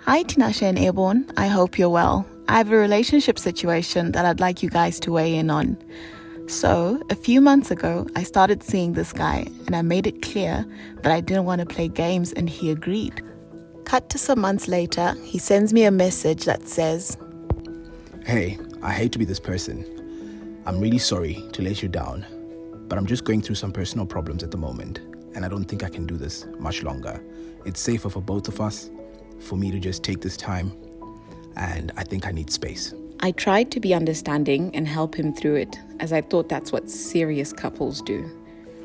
Hi, Tinashe and Airborne. I hope you're well. I have a relationship situation that I'd like you guys to weigh in on. So, a few months ago, I started seeing this guy, and I made it clear that I didn't want to play games, and he agreed. Cut to some months later, he sends me a message that says, Hey, I hate to be this person. I'm really sorry to let you down, but I'm just going through some personal problems at the moment, and I don't think I can do this much longer. It's safer for both of us, for me to just take this time, and I think I need space. I tried to be understanding and help him through it, as I thought that's what serious couples do.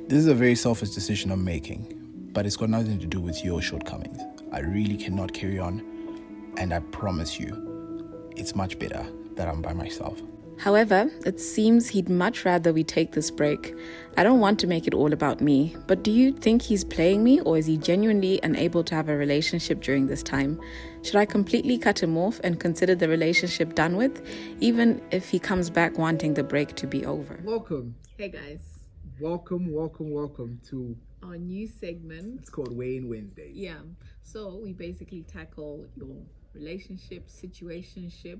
This is a very selfish decision I'm making, but it's got nothing to do with your shortcomings. I really cannot carry on, and I promise you, it's much better that I'm by myself. However, it seems he'd much rather we take this break. I don't want to make it all about me, but do you think he's playing me, or is he genuinely unable to have a relationship during this time? Should I completely cut him off and consider the relationship done with, even if he comes back wanting the break to be over? Welcome. Hey guys, Welcome to our new segment. it's called Weigh In Wednesdays. Yeah, so we basically tackle your relationship, situationship,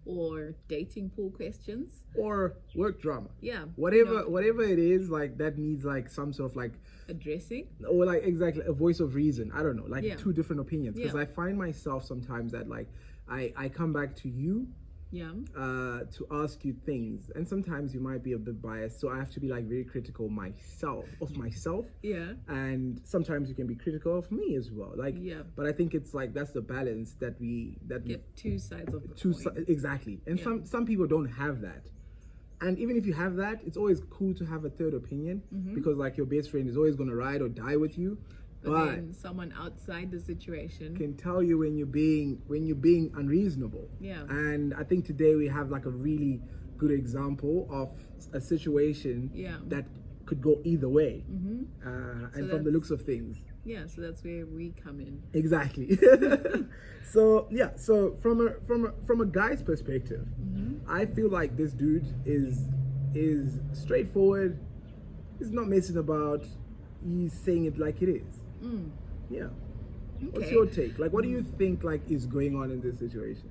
or dating pool questions. Or work drama. Yeah, Whatever it is, like that needs like some sort of like addressing. or like exactly a voice of reason. I don't know, like Yeah. two different opinions. Because Yeah. I find myself sometimes that like I come back to you Yeah, to ask you things, and sometimes you might be a bit biased, so I have to be like very critical of myself. yeah, And sometimes you can be critical of me as well, like Yeah. but I think it's like that's the balance that we get two sides of the coin. exactly. And Yeah. some people don't have that, and even if you have that, it's always cool to have a third opinion, because like your best friend is always going to ride or die with you, But but then someone outside the situation. can tell you when you're being unreasonable. Yeah. And I think today we have like a really good example of a situation Yeah. that could go either way, and from the that's- looks of things. Yeah, so that's where we come in. Exactly. So from a guy's perspective, I feel like this dude is straightforward. He's not messing about. He's saying it like it is. Yeah. What's Okay. your take? Like, what do you think like is going on in this situation?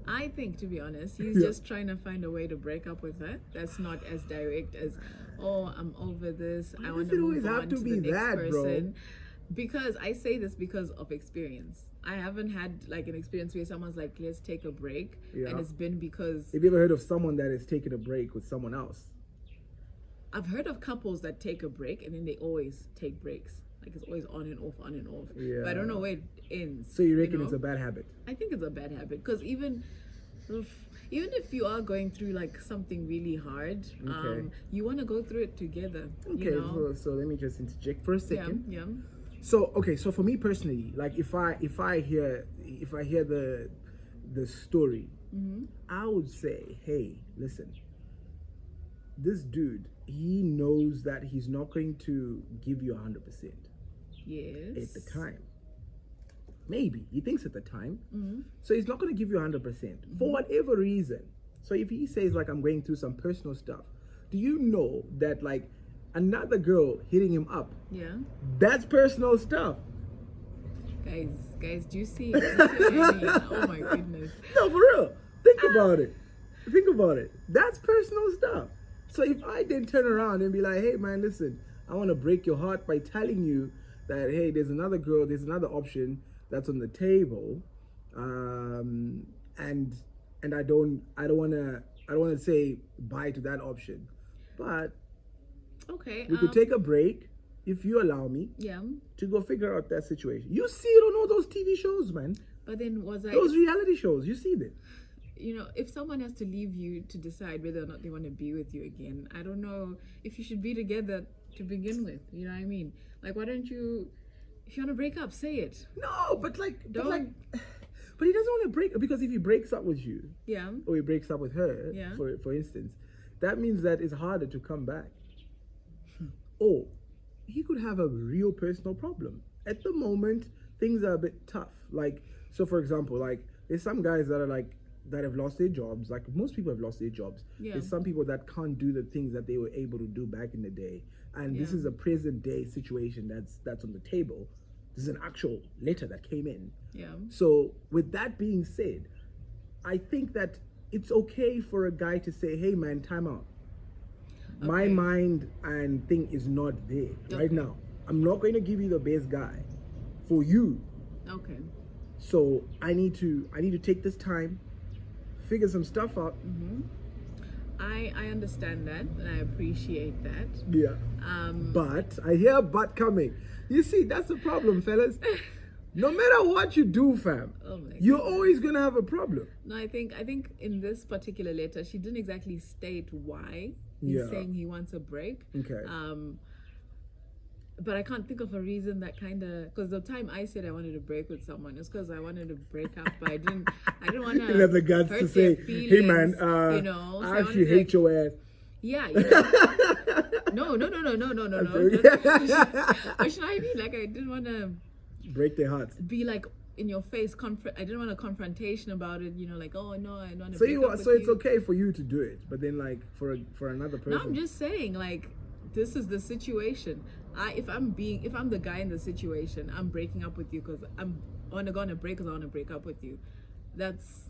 I think, to be honest, he's Yeah. just trying to find a way to break up with her. That's not as direct as, oh, I'm over this. I want does to it move always have on to to be the next that, bro? person. Because I say this because of experience. I haven't had like an experience where someone's like, let's take a break, Yeah. and it's been because Have you ever heard of someone that has taken a break with someone else? I've heard of couples that take a break and then they always take breaks. Like it's always on and off, on and off. But I don't know where it ends. So you reckon know? it's a bad habit? I think it's a bad habit because even if you are going through like something really hard, Okay. you want to go through it together. Okay, You know? so let me just interject for a Yeah, second. yeah. So so for me personally, like if I hear the story, I would say, hey, listen, this dude, he knows that he's not going to give you 100% Yes. at the time. Maybe he thinks at the time, so he's not going to give you 100% for whatever reason. So if he says like I'm going through some personal stuff, do you know that like another girl hitting him up, Yeah. that's personal stuff? Guys, do you see? Oh my goodness. No, for real. Think about it. Think about it. That's personal stuff. So if I then turn around and be like, hey man, listen, I want to break your heart by telling you that hey, there's another girl, there's another option that's on the table, and I don't wanna say bye to that option, but Okay. we could take a break if you allow me Yeah. to go figure out that situation. You see it on all those TV shows, man. But then Those reality shows, you see that. if someone has to leave you to decide whether or not they want to be with you again, I don't know if you should be together to begin with. You know what I mean? Like, why don't you, if you want to break up, say it. No, but like, but Don't- he doesn't want to break, because if he breaks up with you Yeah. or he breaks up with her, Yeah. for instance, that means that it's harder to come back. Or he could have a real personal problem. At the moment, things are a bit tough. Like, so for example, like there's some guys that are like that have lost their jobs. Like most people have lost their jobs. Yeah. There's some people that can't do the things that they were able to do back in the day. And this Yeah. is a present day situation that's on the table. This is an actual letter that came in. Yeah. So with that being said, I think that it's okay for a guy to say, hey man, time out. My Okay. mind and thing is not there right Okay. now. I'm not going to give you the best guy for you. Okay. So I need to take this time, figure some stuff out. I understand that and I appreciate that. Yeah. But I hear but coming. You see, that's the problem, fellas. No matter what you do, fam, Oh my you're goodness. always gonna have a problem. No, I think in this particular letter, she didn't exactly state why he's Yeah. saying he wants a break. Okay. But I can't think of a reason that kind of, because the time I said I wanted to break with someone is because I wanted to break up, but I didn't want You didn't have the guts to say, hey man, you know, so I wanted actually to, hate your ass. Yeah, you know. No. What should I mean? Like, I didn't want to Break their hearts. be like in your face. I didn't want a confrontation about it. You know, like, oh no, I don't want to. So break up with so it's you. okay for you to do it, but then like for another person. No, I'm just saying, like, this is the situation. If I'm the guy in the situation, I'm breaking up with you because I want to go on a break because I want to break up with you. That's.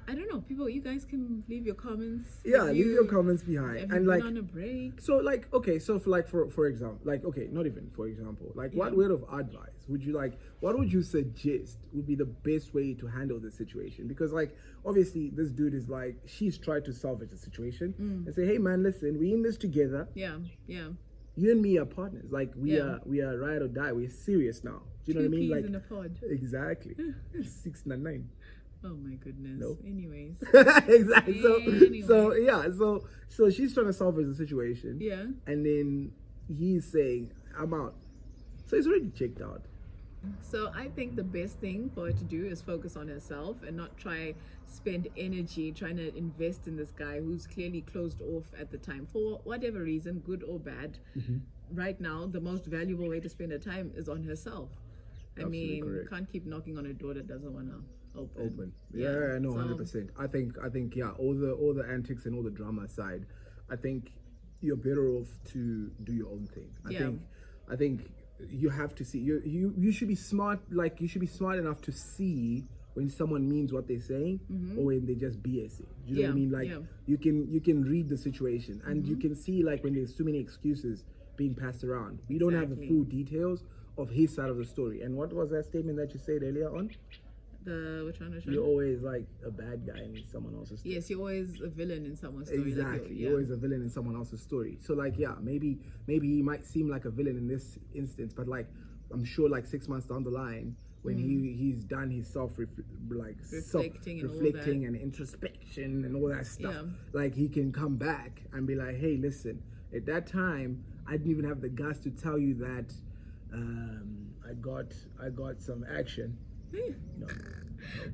I don't know. People, you guys can leave your comments. Yeah, Have leave you- your comments behind. Have And you like been on a break? so like okay, so for example, like okay, not even for example, like what Yeah. word of advice would you like, what would you suggest would be the best way to handle the situation? Because like obviously this dude is like, she's tried to salvage the situation and say, hey man, listen, we in this together. Yeah. You and me are partners. Like we Yeah. are ride or die. We're serious now. Do you know Two what I mean? peas Like in a pod. exactly. 699. Oh my goodness. No. Anyways. Exactly. Anyway. So she's trying to salvage the situation. Yeah. And then he's saying, I'm out. So he's already checked out. So I think the best thing for her to do is focus on herself and not try spend energy trying to invest in this guy who's clearly closed off at the time for whatever reason, good or bad. Right now, the most valuable way to spend her time is on herself. I Absolutely mean, correct. can't keep knocking on a door that doesn't want to open. Yeah, no, so- 100%. I think yeah, all the antics and all the drama aside, I think you're better off to do your own thing. I think you have to see, you should be smart, like you should be smart enough to see when someone means what they're saying or when they just BSing. You know what I Yeah, mean? Like yeah. you can read the situation and you can see like when there's too many excuses being passed around. We don't have the Exactly. full details of his side of the story. And what was that statement that you said earlier on? Which one? You're always like a bad guy in someone else's story. Yes, you're always a villain in someone's story. like Exactly. yeah. You're always a villain in someone else's story. So like yeah, maybe he might seem like a villain in this instance, but like I'm sure like 6 months down the line when he's done his Reflecting and all reflecting and introspection and all that stuff, Yeah. like he can come back and be like, hey, listen, at that time I didn't even have the guts to tell you that I got some action. No.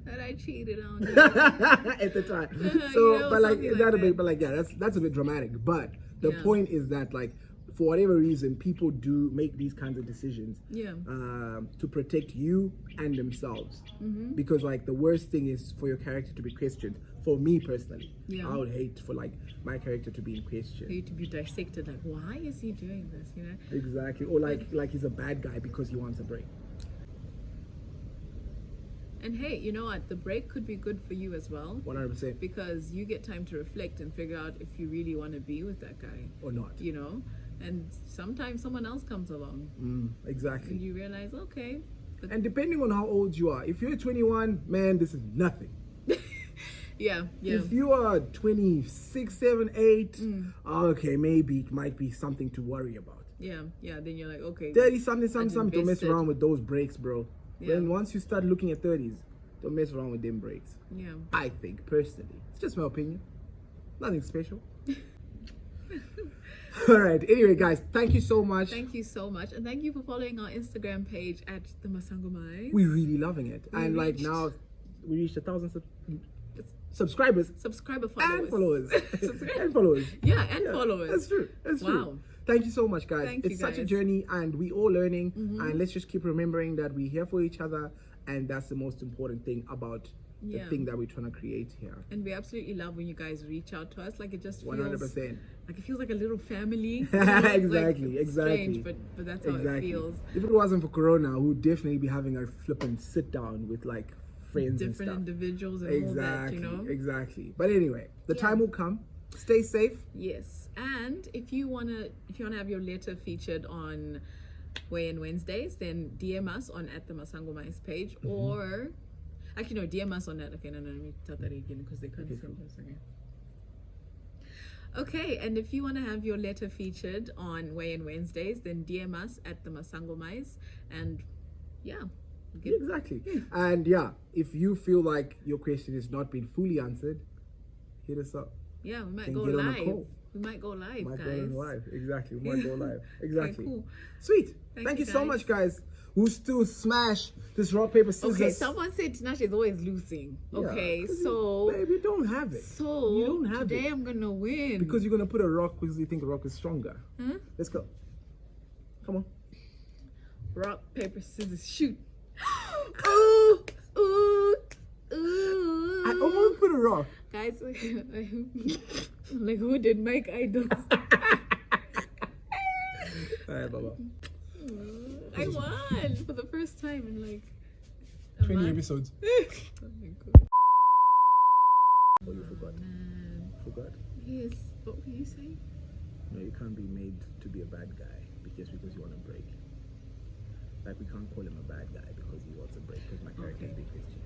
that I cheated on you. At the time. So, You know, but like something like that a bit, that. but like yeah, that's a bit dramatic. But the Yeah. point is that like for whatever reason, people do make these kinds of decisions Yeah. to protect you and themselves. Mm-hmm. Because like the worst thing is for your character to be questioned. For me personally, Yeah. I would hate for like my character to be in question. For you to be dissected, like, why is he doing this? You know. Exactly, or like he's a bad guy because he wants a break. And hey, you know what? The break could be good for you as well 100% because you get time to reflect and figure out if you really want to be with that guy. or not. You know. And sometimes someone else comes along Exactly. and you realize, okay, but And depending on how old you are, if you're 21, man, this is nothing. yeah. If you are 26, 7, 8, okay, maybe it might be something to worry about. Yeah. Then you're like, okay. 30 something, don't mess invested. around with those breaks, bro. Yeah. Then once you start looking at 30s, don't mess around with them breaks. Yeah. I think, personally. It's just my opinion. Nothing special. All right. Anyway, guys, thank you so much. Thank you so much, and thank you for following our Instagram page at the Masangomais. We're really loving it. And like reached- now, we reached 1,000 subscribers Subscriber and followers. followers. And followers. Yeah, and Yeah, followers. That's true. That's Wow. true. Thank you so much, guys. Thank you, it's such a guys. journey, and we all learning. And let's just keep remembering that we're here for each other, and that's the most important thing about Yeah. thing that we're trying to create here. And we absolutely love when you guys reach out to us. Like it just feels 100%. like it feels like a little family. Exactly, it's exactly. strange, but that's how it feels. If it wasn't for Corona, we'd definitely be having a flippin' sit down with like friends Different and stuff. individuals and all that, you know. Exactly. But anyway, the time will come. Stay safe. Yes, and if you wanna have your letter featured on Weigh In Wednesdays, then DM us on at the Masangomais page, or actually no, DM us on that. Okay, no, let me tell that again because they can't sometimes. Okay, and if you want to have your letter featured on Weigh In Wednesdays, then DM us at the Masangomais, and yeah. Exactly. And yeah, if you feel like your question has not been fully answered, hit us up. Yeah, we might Can go get on a live. call. We might go live, Might guys. go on live. Exactly. We might go live. Exactly. Okay, cool. Sweet. Thank Thank you, you so guys. much, guys. We'll still smash this rock, paper, scissors. Okay, someone said Tinashe is always losing. Yeah, Okay, 'cause so babe, you don't have it. so you don't have today it. I'm gonna win Because you're gonna put a rock because you think a rock is stronger. Let's go. Come on. rock paper scissors shoot. Ooh, ooh, ooh. I almost put a rock. Guys, like who did Mike Idols? Alright, Baba. I won for the first time in like 20 episodes. Oh my God. Oh, you forgot. Man. Forgot? Yes. What were you saying? No, you can't be made to be a bad guy just because you want to break. Like, we can't call him a bad guy because he wants a break because my character is being Christian.